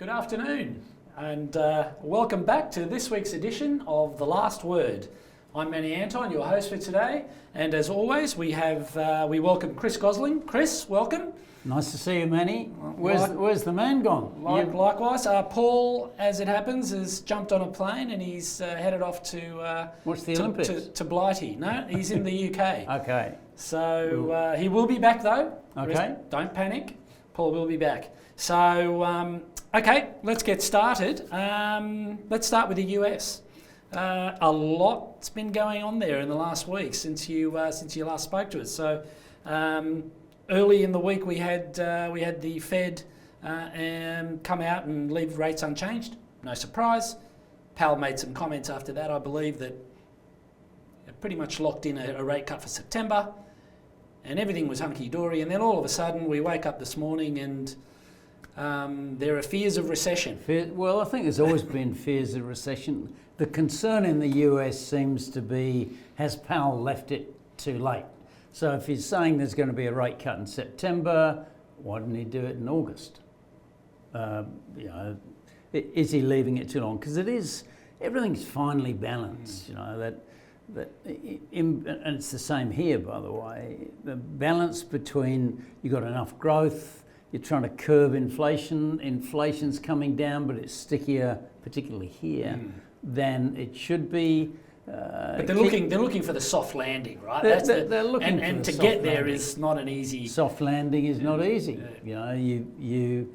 Good afternoon, and welcome back to this week's edition of The Last Word. I'm Manny Anton, your host for today, and as always, we welcome Chris Gosling. Chris, welcome. Nice to see you, Manny. Where's the man gone? Likewise, Paul, as it happens, has jumped on a plane and he's headed off to watch the Olympics. To Blighty. No, he's in the UK. Okay. So he will be back though. Okay. Don't panic. Paul will be back. So okay, let's get started. Let's start with the US. A lot's been going on there in the last week since you last spoke to us. So. Early in the week, we had the Fed come out and leave rates unchanged. No surprise. Powell made some comments after that, I believe, that pretty much locked in a rate cut for September, and everything was hunky-dory. And then all of a sudden, we wake up this morning and there are fears of recession. Well, I think there's always been fears of recession. The concern in the US seems to be, has Powell left it too late? So if he's saying there's going to be a rate cut in September, why didn't he do it in August? Is he leaving it too long? Because everything's finely balanced. And it's the same here, by the way. The balance between you've got enough growth, you're trying to curb inflation. Inflation's coming down, but it's stickier, particularly here, than it should be. But they're looking for the soft landing, right? They're looking for and the to soft get there landing. is not an easy. Soft landing is not easy. You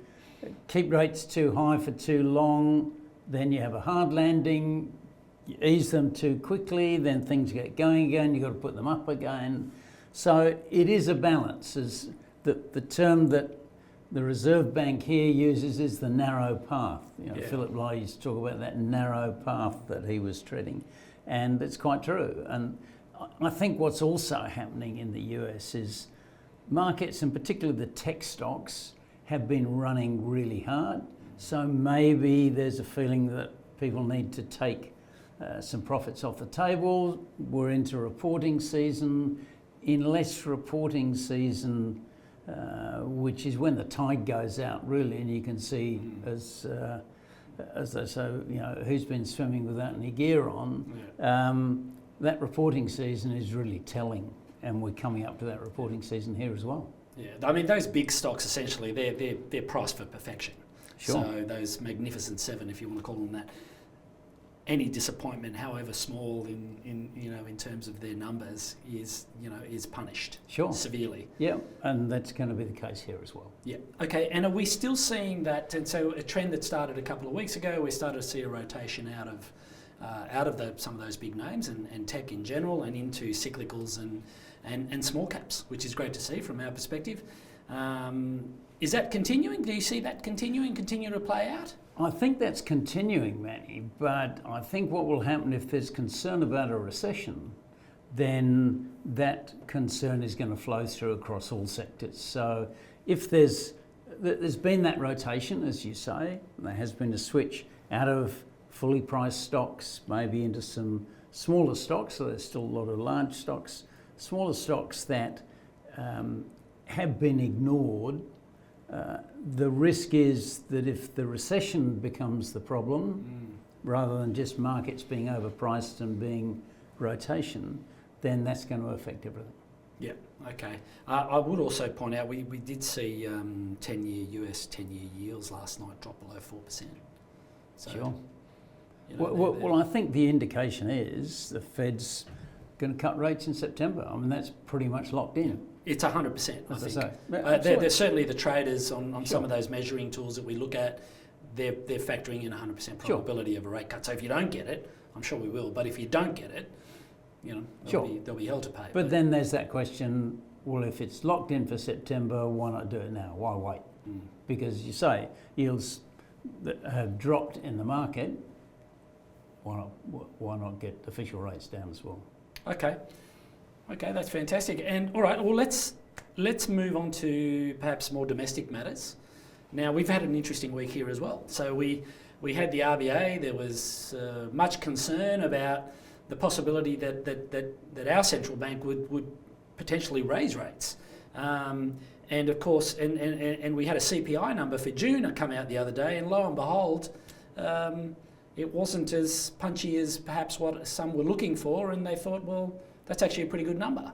keep rates too high for too long, then you have a hard landing. You ease them too quickly, then things get going again. You've got to put them up again. So it is a balance. As the term that the Reserve Bank here uses is the narrow path. Philip Lowe used to talk about that narrow path that he was treading. And it's quite true. And I think what's also happening in the US is markets, and particularly the tech stocks, have been running really hard. So maybe there's a feeling that people need to take some profits off the table. We're into reporting season. In less reporting season, which is when the tide goes out, really, and you can see as they say, who's been swimming without any gear on, that reporting season is really telling, and we're coming up to that reporting season here as well. Yeah, I mean, those big stocks, essentially, they're priced for perfection. Sure. So those Magnificent Seven, if you want to call them that, any disappointment, however small in terms of their numbers, is punished severely. Yeah, and that's going to be the case here as well. Yeah. Okay. And are we still seeing that? And so a trend that started a couple of weeks ago, we started to see a rotation out of some of those big names and tech in general, and into cyclicals and small caps, which is great to see from our perspective. Is that continuing? Do you see that continue to play out? I think that's continuing, Manny, but I think what will happen if there's concern about a recession, then that concern is going to flow through across all sectors. So if there's been that rotation, as you say, there has been a switch out of fully priced stocks, maybe into some smaller stocks, so there's still a lot of large stocks, smaller stocks that have been ignored. The risk is that if the recession becomes the problem, rather than just markets being overpriced and being rotation, then that's going to affect everything. Yeah, okay. I would also point out we did see US 10-year yields last night drop below 4%. So, sure. Well, I think the indication is the Fed's going to cut rates in September. I mean, that's pretty much locked in. Yeah. It's 100%, I think. They're certainly the traders on some of those measuring tools that we look at, they're factoring in 100% probability of a rate cut. So if you don't get it, I'm sure we will, but if you don't get it, there'll be hell to pay. But then there's that question, well, if it's locked in for September, why not do it now? Why wait? Because you say yields that have dropped in the market, why not get official rates down as well? Okay, that's fantastic. And all right, well, let's move on to perhaps more domestic matters. Now, we've had an interesting week here as well. So we had the RBA. There was much concern about the possibility that our central bank would potentially raise rates. And of course, and we had a CPI number for June come out the other day, and lo and behold, it wasn't as punchy as perhaps what some were looking for, and they thought, well, that's actually a pretty good number.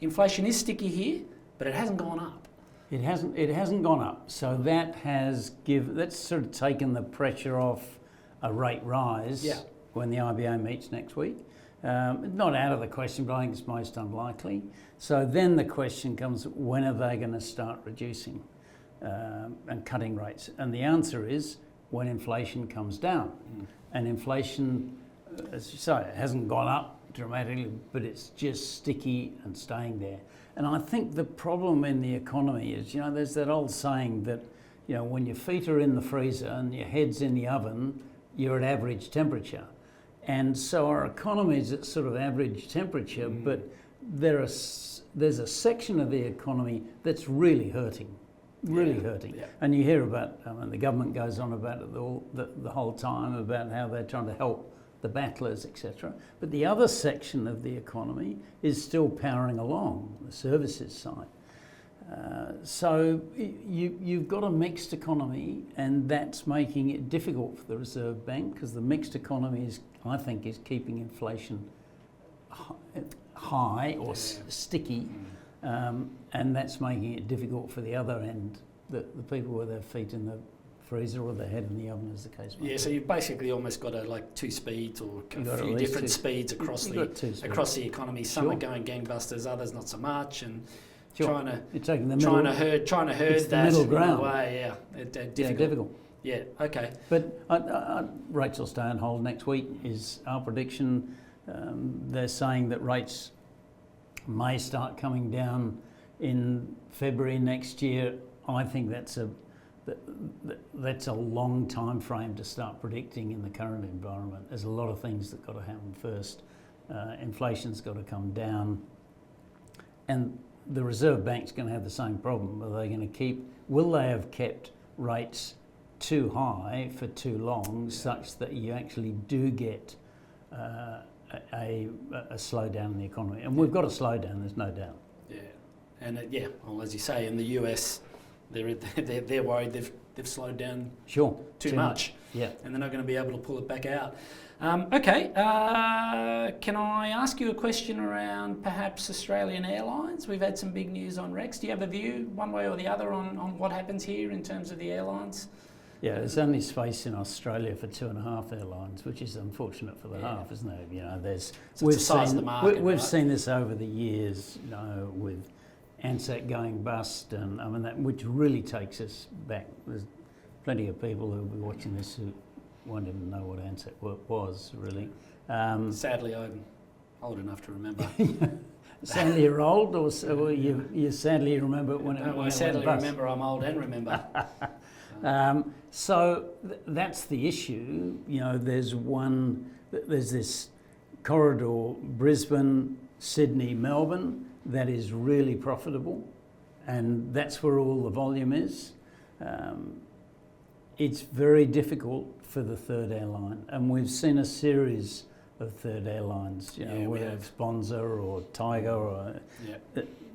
Inflation is sticky here, but it hasn't gone up. It hasn't gone up. So that's sort of taken the pressure off a rate rise when the RBA meets next week. Not out of the question, but I think it's most unlikely. So then the question comes, when are they going to start reducing and cutting rates? And the answer is when inflation comes down. And inflation, as you say, it hasn't gone up dramatically, but it's just sticky and staying there. And I think the problem in the economy is, there's that old saying that, when your feet are in the freezer and your head's in the oven, you're at average temperature. And so our economy is at sort of average temperature, but there's a section of the economy that's really hurting. Yeah. And you hear about, the government goes on about it the whole time, about how they're trying to help the battlers, etc. But the other section of the economy is still powering along, the services side. So you've got a mixed economy, and that's making it difficult for the Reserve Bank, because the mixed economy is keeping inflation high or sticky, and that's making it difficult for the other end, the people with their feet in the freezer or their head in the oven, as the case might be. So you've basically almost got two speeds or a few different speeds across the economy. Some are going gangbusters, others not so much, and trying to herd that middle ground. In a way, difficult. Yeah, okay. But rates will stay on hold next week is our prediction. They're saying that rates may start coming down in February next year. I think that's a long time frame to start predicting in the current environment. There's a lot of things that got to happen first. Inflation's got to come down, and the Reserve Bank's going to have the same problem. Will they have kept rates too high for too long, such that you actually do get a slowdown in the economy? And we've got a slowdown, there's no doubt. Yeah, and as you say, in the US, they're worried they've slowed down too much. Yeah, and they're not going to be able to pull it back out. Can I ask you a question around perhaps Australian Airlines? We've had some big news on Rex. Do you have a view, one way or the other, on what happens here in terms of the airlines? Yeah, there's only space in Australia for 2.5 airlines, which is unfortunate for the half, isn't it? We've seen this over the years, with Ansett going bust, and that, which really takes us back. There's plenty of people who'll be watching this who won't even know what Ansett was, really. Sadly, I'm old enough to remember. Sadly, you're old, or you sadly remember when it went bust? I sadly remember. I'm old and remember. That's the issue. There's this corridor, Brisbane, Sydney, Melbourne, that is really profitable, and that's where all the volume is. It's very difficult for the third airline, and we've seen a series of third airlines, whether it's Bonza or Tiger or...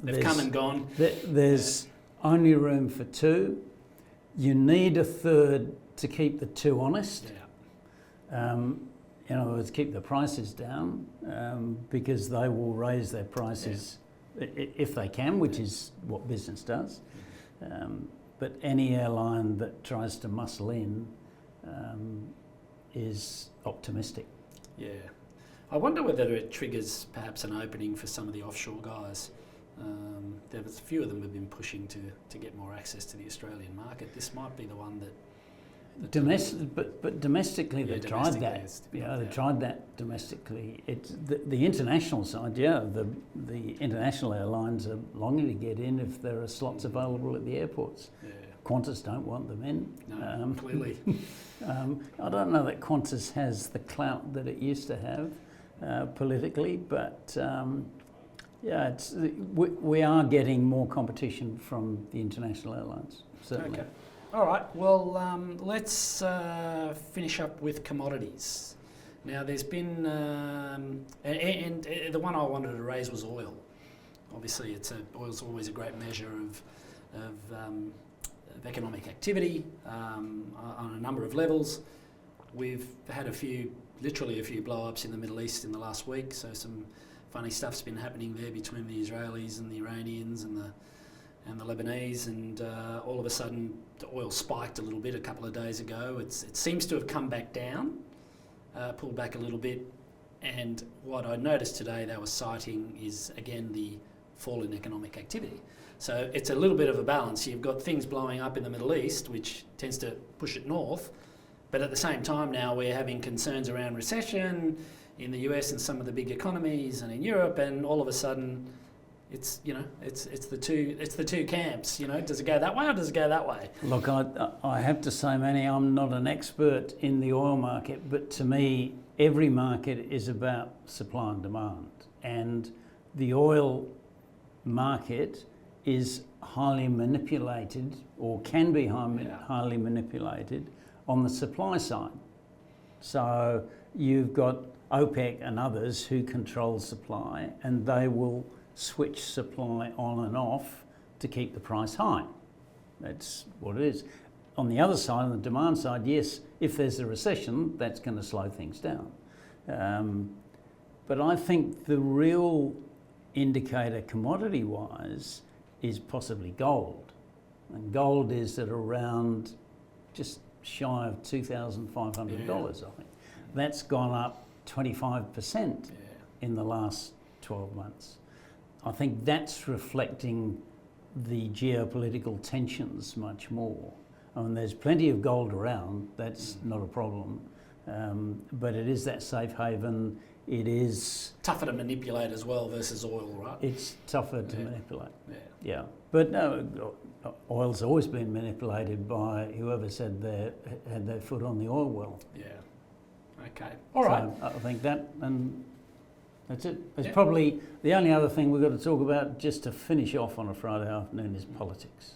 They've come and gone. There's only room for two. You need a third to keep the two honest. In other words, keep the prices down, because they will raise their prices if they can, which is what business does. But any airline that tries to muscle in is optimistic. Yeah. I wonder whether it triggers perhaps an opening for some of the offshore guys. There's a few of them have been pushing to get more access to the Australian market. This might be the one that... But domestically they've tried that. They've tried that domestically. It's the international side. The international airlines are longing to get in if there are slots available at the airports. Yeah. Qantas don't want them in. No, clearly. I don't know that Qantas has the clout that it used to have politically, but we are getting more competition from the international airlines, certainly. Okay. All right, well, let's finish up with commodities. Now, there's been, and the one I wanted to raise was oil. obviously oil's always a great measure of economic activity on a number of levels. We've had literally a few blow-ups in the Middle East in the last week, so some funny stuff's been happening there between the Israelis and the Iranians and the Lebanese, and all of a sudden the oil spiked a little bit a couple of days ago. It seems to have come back down, pulled back a little bit, and what I noticed today they were citing is again the fall in economic activity. So it's a little bit of a balance. You've got things blowing up in the Middle East, which tends to push it north, but at the same time now we're having concerns around recession in the US and some of the big economies and in Europe, and all of a sudden it's the two camps. Does it go that way or does it go that way? Look, I have to say, Manny, I'm not an expert in the oil market, but to me, every market is about supply and demand, and the oil market is highly manipulated, or can be highly manipulated on the supply side. So you've got OPEC and others who control supply, and they will switch supply on and off to keep the price high. That's what it is. On the other side, on the demand side, yes, if there's a recession, that's going to slow things down. But I think the real indicator commodity-wise is possibly gold. And gold is at around just shy of $2,500, I think. That's gone up 25% in the last 12 months. I think that's reflecting the geopolitical tensions much more. I mean, there's plenty of gold around, that's not a problem, but it is that safe haven. It is tougher to manipulate as well versus oil, right? It's tougher to manipulate. Yeah. But no, oil's always been manipulated by whoever said they had their foot on the oil well. Yeah. Okay. All right. So I think that, and that's it. It's probably the only other thing we've got to talk about just to finish off on a Friday afternoon is politics.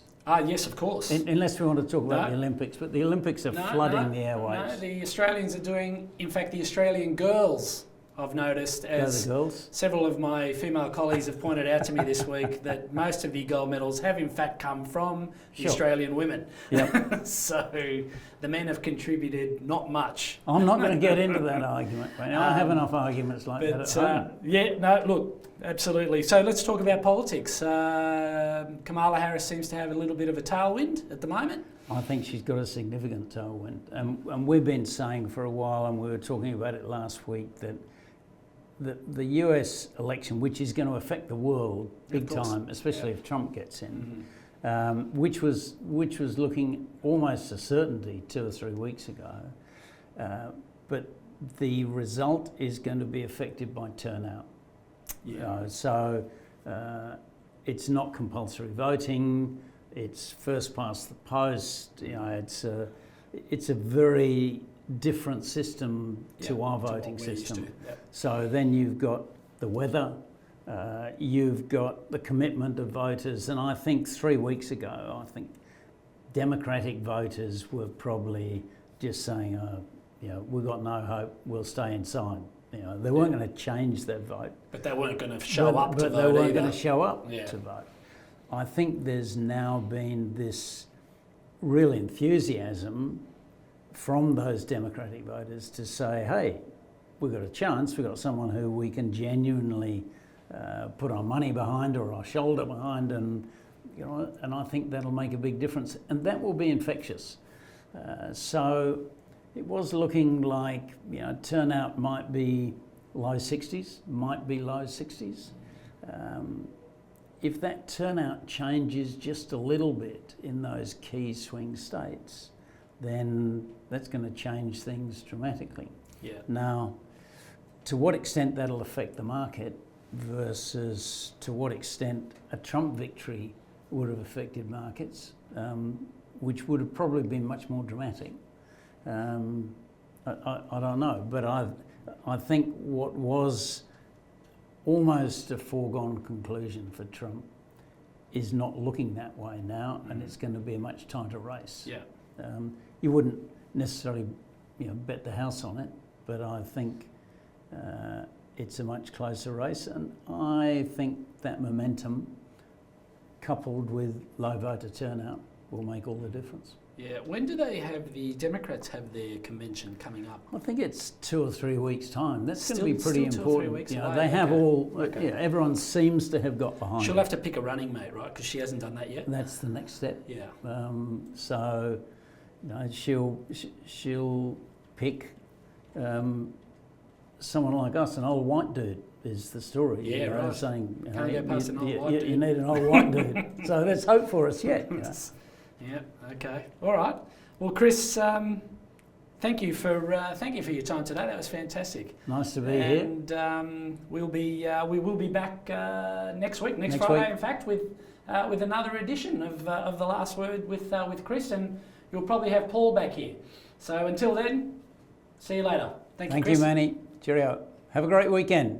Yes, of course. Unless we want to talk about the Olympics, but the Olympics are flooding the airwaves. No, the Australians are doing, in fact, the Australian girls, I've noticed, as several of my female colleagues have pointed out to me this week, that most of the gold medals have in fact come from the Australian women. Yep. So the men have contributed not much. I'm not going to get into that argument, mate. I have enough arguments like that at home. Look, absolutely. So let's talk about politics. Kamala Harris seems to have a little bit of a tailwind at the moment. I think she's got a significant tailwind. And we've been saying for a while, and we were talking about it last week, that the US election, which is going to affect the world big time, especially if Trump gets in, which was looking almost a certainty 2 or 3 weeks ago, but the result is going to be affected by turnout. So it's not compulsory voting. It's first past the post. It's a very different system to our voting system. So then you've got the weather, you've got the commitment of voters, and I think 3 weeks ago, Democratic voters were probably just saying, we've got no hope, we'll stay inside. They weren't going to change their vote. But they weren't going to show up to vote. But they weren't going to show up to vote. I think there's now been this real enthusiasm from those Democratic voters to say, hey, we've got a chance, we've got someone who we can genuinely put our money behind or our shoulder behind, and I think that'll make a big difference, and that will be infectious. So it was looking like turnout might be low 60s. If that turnout changes just a little bit in those key swing states, then that's going to change things dramatically. Now, to what extent that'll affect the market versus to what extent a Trump victory would have affected markets, which would have probably been much more dramatic. I don't know, but I think what was almost a foregone conclusion for Trump is not looking that way now, and it's going to be a much tighter race. You wouldn't necessarily bet the house on it, but I think it's a much closer race, and I think that momentum, coupled with low voter turnout, will make all the difference. Yeah. When do the Democrats have their convention coming up? I think it's 2 or 3 weeks' time. That's going to be Still pretty 2 or 3 important. weeks You know, away, they have okay. all. Okay. Yeah, everyone seems to have got behind. She'll it. have to pick a running mate, right? Because she hasn't done that yet. That's the next step. Yeah. So, you know, she'll pick someone like us, an old white dude. Is the story? Yeah, you know, right. Saying you, Can't know, go past an old white you dude. need an old white dude. So there's hope for us yet. You know. Yeah. Okay. All right. Well, Chris, thank you for your time today. That was fantastic. Nice to be here. And we will be back next week, next Next Friday, week. in fact, with another edition of the Last Word with Chris, and you'll probably have Paul back here. So until then, see you later. Thank you, Thank Chris. you, Manny. Cheerio. Have a great weekend.